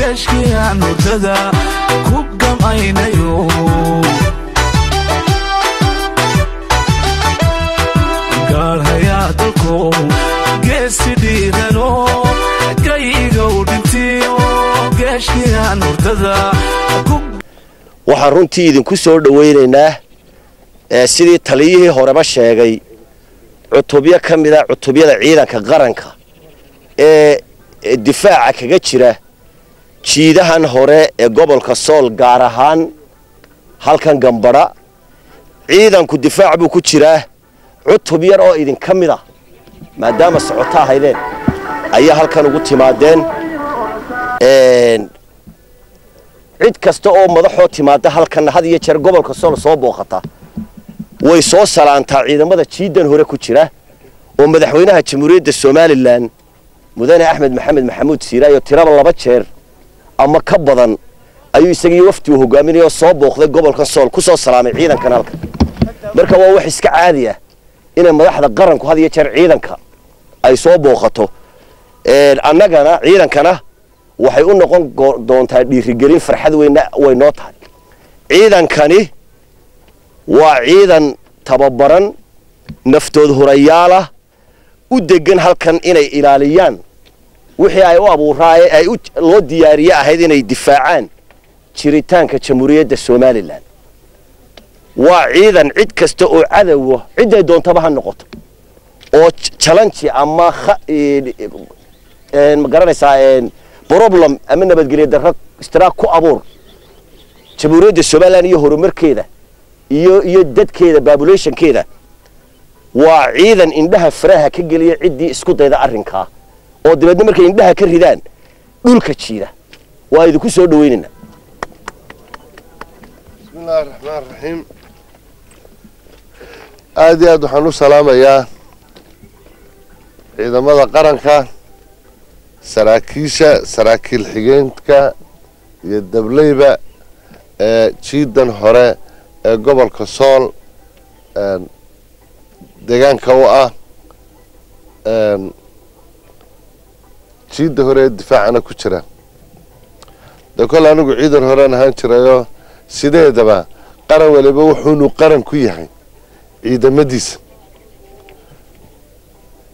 geeshkii aan hurdada ku gamaynayo gaar hayaa dalko geesi dhiirano gayigow dhintiyo geeshkii aan hurdada waxaan runtii idinku soo dhawaynaynaa sidii taliyihii horeba sheegay cutubyo ka mid ah cutubyada ciidanka qaranka ee difaaca kaga jira jiidahan hore ee gobolka Sool gaar ahaan halkan Gambara ciidanku difaac buu ku jiraa cutub yar oo idin ka mid ah maadaama socota haydeen ayaa halkan ugu timaadeen cid kasta oo madaxoo timaada halkan had iyo jeer gobolka Sool soo booqata way soo salaantaa ciidamada jiidan hore ku jira oo madaxweynaha jamhuuriyadda Soomaaliland mudane Axmed Maxamed Maxamuud Siiraayo tiraba 2 jeer ama ka badan ayuu isagii wafdi u hogaaminayo soo booqday gobolka Sool ku soo salaamay ciidankan halkan marka waa wax iska caadi ah in madaxda qaranku had iyo jeer ciidanka ay soo booqato annagana ciidankana waxay u noqon doontaa dhiirigelin farxad weyn way noo tahay ciidankani waa ciidan tababaran naftood hurayaala u degan halkan inay ilaaliyaan wixii ay u abuuraaye ay loo diyaariye ahayd inay difaacaan jiritaanka jamhuuriyadda Soomaaliland waa ciidan cid kasta oo cadow cid ay doontaba ha noqoto oo challenge ama ma garanaysaa problem ama nabadgelyo darro istiraak ku abuur jamhuuriyadda Soomaaliland iyo horumarkeeda iyo dadkeeda populationkeeda waa ciidan indhaha faraha ka galiya cidii isku dayda arrinka oo dibadna markay indhaha ka ridaan dhulka jiida waa idinku soo dhaweynina bismillaahir rahmaanir rahiim aad waxaan u salaamayaa ciidamada qaranka saraakiil xigeenka iyo dableyba jiidan hore ee gobolka Sool deegaanka u ah jiida hore difaacana ku jira dadka anigu ciidan hore ahaan jirayo sideedaba qaran waliba wuxuu qaran ku yahay ciidamadiisa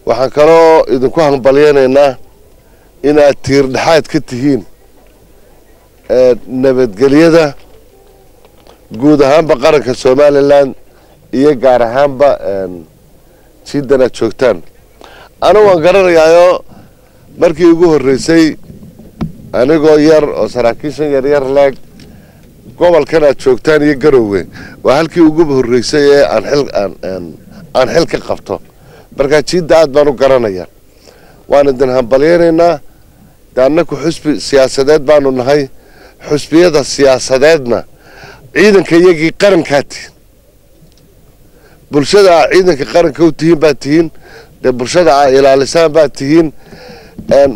waxaan kaloo idinku hanbalyeynaa inaad tiir dhaxaad ka tihiin nabadgelyada guud ahaanba qaranka Soomaaliland iyo gaar ahaanba jiidana joogtaan anigu waan garanayaa markii ugu horeysay anigoo yar oo saraakiishan yar leeg gobolkan aad joogtaan iyo Garowe waa halkii ugu horeysay ee aan xil ka qabto marka jiida aad baan u garanayaa waan idin hanbalyeynaa daanku xusbi siyaasadeed baanu nahay xusbiyada siyaasadeedna ciidanka iyagii qarankaati bulshada ciidanka qaranka u tihiin baa tihiin bulshada ilaalisaan baa tihiin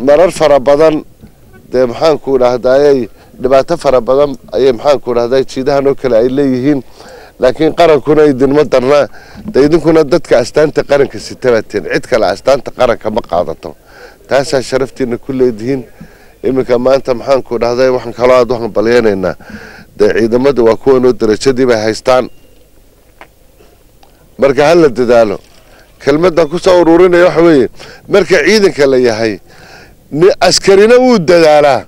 marar fara badan maxaan ku raahday dhibaato fara badan ay maxaan ku raahday jiidahan oo kale ay leeyihiin laakiin qarankuna idinma darna idinkuna dadka astaanta qaranka sitabateen cid kale astaanta qaranka ma qaadato taasa sharaftiina ku leedihiin iminka maanta maxaan ku raahday waxaan kala aad waxaan balyeynaa ciidamada waa kuwa oo darajadii bay haystaan marka hal la dadaalo kelmadda ku soo ururinaya waxa weeye marka ciidanka la yahay askarina uu dadaalaa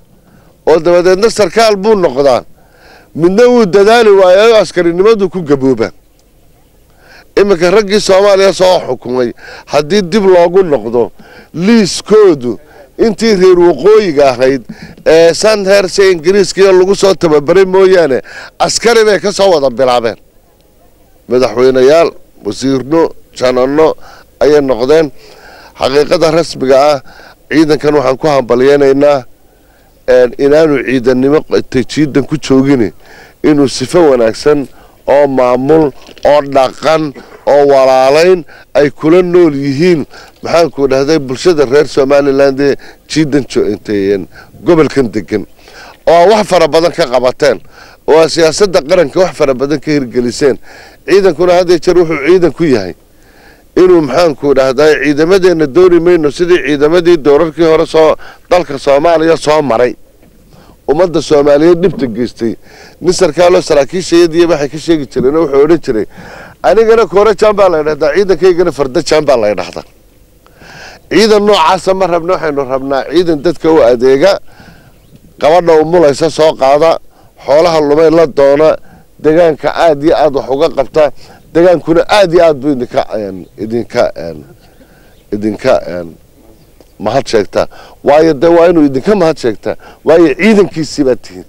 oo dabadeedna sarkaal buu noqdaa midna uu dadaali waayo askarinimadu ku gabooba iminka raggii Soomaaliya soo xukumay haddii dib loogu noqdo liiskoodu intii reer waqooyiga ahayd san heerse Ingiriiska lagu soo tababaray mooyaane askari bay ka soo wada bilaabeen madaxweynayaal wasiirno janano ay noqdeen xaqiiqada rasmiga ah ciidankan waxaan ku hambalyeynaa inaanu ciidanimo jiidan ku joogin inuu sifo wanaagsan oo maamul oo dhaqan oo walaalayn ay kula nool yihiin maxaan ku dhahday bulshada reer Soomaaliland jiidan joogteen gobolkan degan oo wax fara badan ka qabateen oo siyaasadda qaranka wax fara badan ka hirgeliseen ciidankuna hadda jeer wuxuu ciidan ku yahay inuu maxaan ku dhahday ciidamadeena doori mayno sidii ciidamadii doorarkii hore soo dalka Soomaaliya soo maray ummadda Soomaaliyeed dhibta geystay nin sarkaalo saraakiishayadii waxay ka sheegi jireen wuxuu oran jiray anigana koora jamba la yiraahdaa ciidankaygana farda jamba la yiraahdaa ciidan noocaas ma rabno waxaynu rabnaa ciidan dadka u adeega gabadha umulaysa soo qaada xoolaha lumay la doona deegaanka aad iyo aad wax uga qabta deegaankuna aad iyo aad buu idinka mahad sheegtaa waayo waa inuu idinka mahad sheegtaa waayo ciidankiisii baad tihiin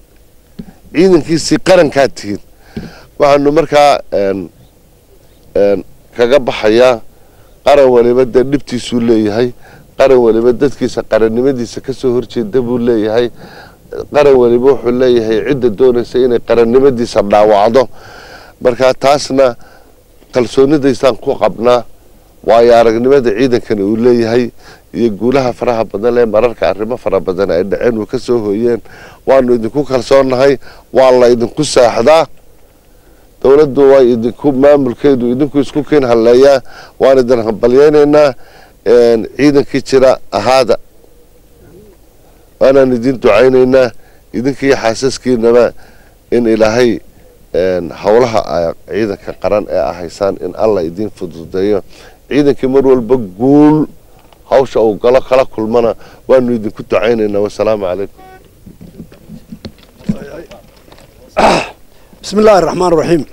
ciidankiisii qarankaad tihiin waxaanu markaa kaga baxayaa qaran waliba dee dhibtiisuu leeyahay qaran waliba dadkiisa qarannimadiisa ka soo horjeeda buu leeyahay qaran waliba wuxuu leeyahay cidda doonaysa inay qarannimadiisa dhaawacdo markaa taasna kalsoonidaysaan ku qabnaa waayo aragnimada ciidankana uu leeyahay iyo guulaha faraha badan ee mararka arrimo fara badan ay dhaceen uu ka soo hooyeen waanu idinku kalsoonahay waa la idinku saaxdaa dawladdu way idinku maamulkeedu idinku isku keen haleeyaa waan idin hambalyeynaa ciidankii jira ahaada waana idin ducaynaynaa idinkii xaasaskiinaba in ilaahay hawlaha ciidanka qaran ee ahaysaan in Allah idin fududeeyo ciidankii mar walba guul hawsha uu galo kala kulmana waanu idinku ducaynaynaa wassalaamu calaykum بسم الله الرحمن الرحيم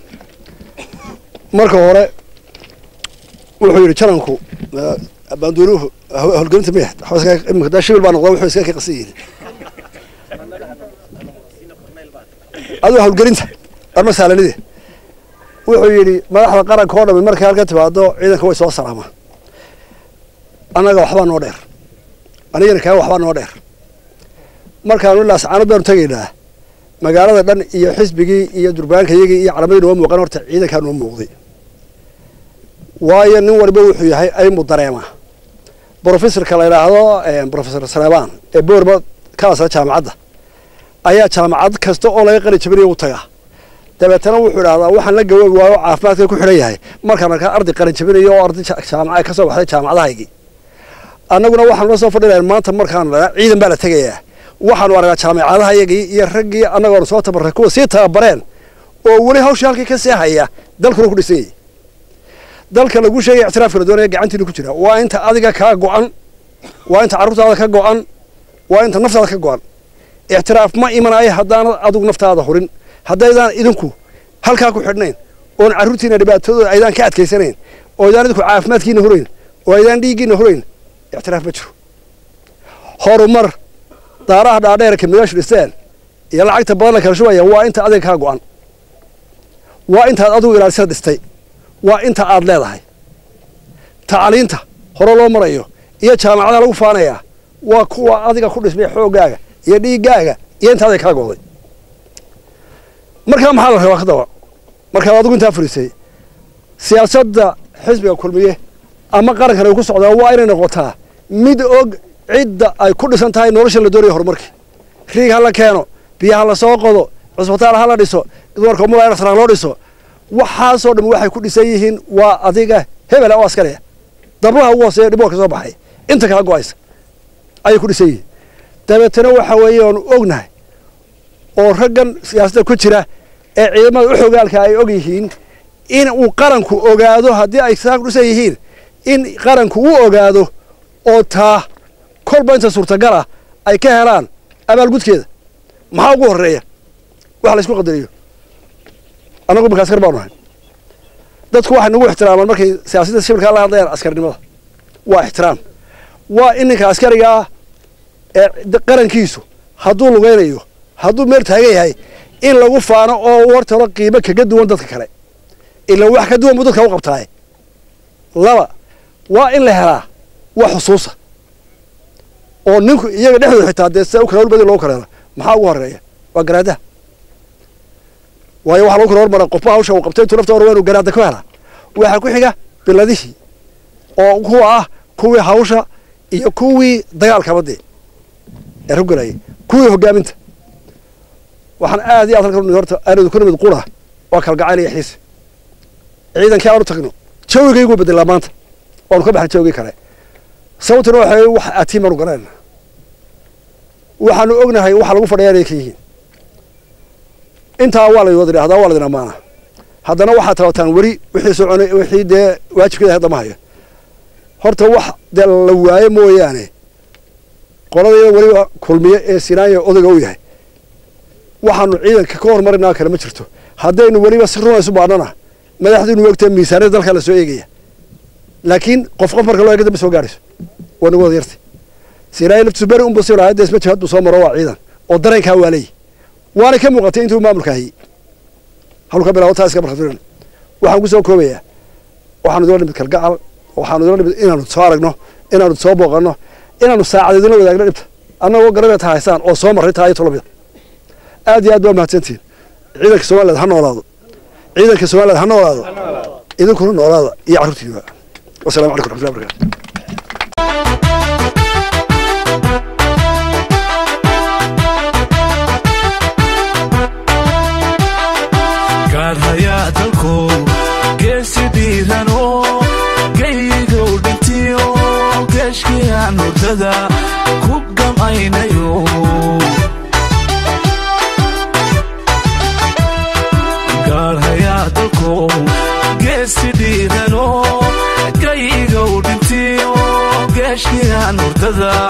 marka hore wuxuu yiri jaranku banduuluhu hawlgelinta meex xawaska imka daashil baan noqday wuxuu iska ka qasiyay adoo hawlgelinta arma saalanide wuxuu yiri madaxda qaranka oo dhan markay halka timaado ciidanka way soo salaama anaga waxba noo dheer anigana ka waxba noo dheer markaan la saacad baan tagaynaa magaalada dhan iyo xisbigii iyo durbaankayagii iyo calamadii noo muuqan horta ciidanka noo muuqday waayo nin walba wuxuu yahay ay mudareema professorka la yiraahdo professor Salabaan ee boorba ka soo jaamacadda ayaa jaamacad kasta oo laga qari jabinay u taga dabeetana wuxuu yiraahdaa waxaan la gawab waayo caafimaadka ku xiran yahay markaan arday qaran jabinayo oo arday jaamacad ka soo baxday jaamacadahaygii annaguna waxaan la soo fadhiyaa maanta markaan ciidan baa la tagayaa waxaan aragaa jaamacadaha iyagii iyo raggii annagoo soo tabaray kuwa sii tababareen oo wali hawsha halkii ka seexaya dalku ku dhisay dalka lagu sheegay ictiraafka doonaya gacantiina ku jira waa inta adiga ka go'an waa inta carruurtaada ka go'an waa inta naftaada ka go'an ictiraaf ma imanayo haddaan adigu naftaada hurin haddaydan idinku halkaa ku xidhnayn oon carruurtiina dhibaatadooda aydan ka adkaysanayn oo aydan idinku caafimaadkiina hurayn oo aydan dhiiggiina hurayn ictiraaf ma jiro horumar daaraha dhaadheer ka midaash dhisteen iyo lacagta badan kala shubaya waa inta adiga ka go'an waa inta adigu ilaalisa dhistay waa inta aad leedahay tacliinta hore loo marayo iyo jaamacada lagu faanaya waa kuwa adiga ku dhismay xoogaaga iyo dhiigaaga iyo inta adiga ka go'day marka maxaa la rabaa kadaba marka adigu inta furisay siyaasadda xisbiga kulmiye ama qaranka ay ku socdaan waa inay noqotaa mid og cidda ay ku dhisan tahay nolosha la doonayo horumarkii riig ha la keeno biyaha la soo qodo cusbitaal ha la dhiso dumarka umada rasra loo dhiso waxaasoo dhan waxay ku dhisan yihiin waa adiga hebel oo askari darbaha ugu hooseeya dhiboorka soo baxay inta kala go'aysa ayay ku dhisan yihiin dabeetana waxa weeye oon ognahay oo raggan siyaasadda ku jira ee ciidamada u xogaalka ay og yihiin in uu qaranku ogaado haddii ay saa ku dhisan yihiin in qaranku uu ogaado oo taa kolba inta suurtagala ay ka helaan abaalgudkeeda maxaa ugu horeeya wax la isku qadariyo anagu markaa askar baanu nahay dadku waxay nagu ixtiraamaan markay siyaasadda shibirka la hadlayaan askarnimada waa ixtiraam waa in ninka askariga ee qarankiisu hadduu lugaynayo hadduu meel taagan yahay in lagu faano oo wartalo qiimo kaga duwan dadka kale ila wax ka duwan buu dadka u qabtaay laba waa in la helaa wax xusuusa oo ninku iyaga dhexdooda xitaa dee sida u kala badin loo kaleena maxaa ugu horeeya waa garaadaha waayo waxa lagu kala hormaray qofba hawsha uu qabtay intuu nafta hore waa inuu garaada ku helaa waxaa ku xiga biladihii oo kuwa ah kuwii hawsha iyo kuwii dagaalka badii ee ruggalay kuwii hogaaminta waxaan aad iyo aad halkan horta aanadu ku nimid qura waa kalgacayl iyo xiis ciidankii aanu tagno jawigaygu bedelaa maanta waanu ka baxay jawigii kale sababtuna waxay wax atiimaanu galeen waxaanu ognahay waxa lagu fadhiyaa inay ka yihiin intaa waa la wada yidhaahdaa waa la idin ammaana haddana waxaad tabataan weli wixii soconay wixii dee waajibkeeda hadda ma hayo horta wax dee la waayo mooyaane qoladayda weliba kulmiye ee sinaaya odayga u yahay waxaanu ciidanka ka hormarinaa kale ma jirto haddaynu weliba si run isu baadhana madaxdiinu ogtahay miisaaniyada dalka la soo eegaya laakiin qof marka loo eega dambe soo gaarayso waa nagu wada yartay sinaaya laftiisu beri unba sii lahaa isma jihad buu soo maro waa ciidan oo dareenkaa waa leeyahy waana ka muuqatay intuu maamulka hayay halka bilaabo taas ka barxadin waxaan ku soo koobayaa waxaanu doon nimid kalgacal waxaanu doon nimid inaanu soo aragno inaanu soo booqano inaanu saacadeedna wadaagno dhibta annagoo garabay tahaysaan oo soo maray tahay tolobida aad iyo aad baa mahadsantiin ciidanka Soomaaliyeed ha noolaado ciidanka Soomaaliyeed ha noolaado idinkuna noolaada iyo carruurtiina wassalaamu calaykum warahmatullahi wabarakatuh Nurtada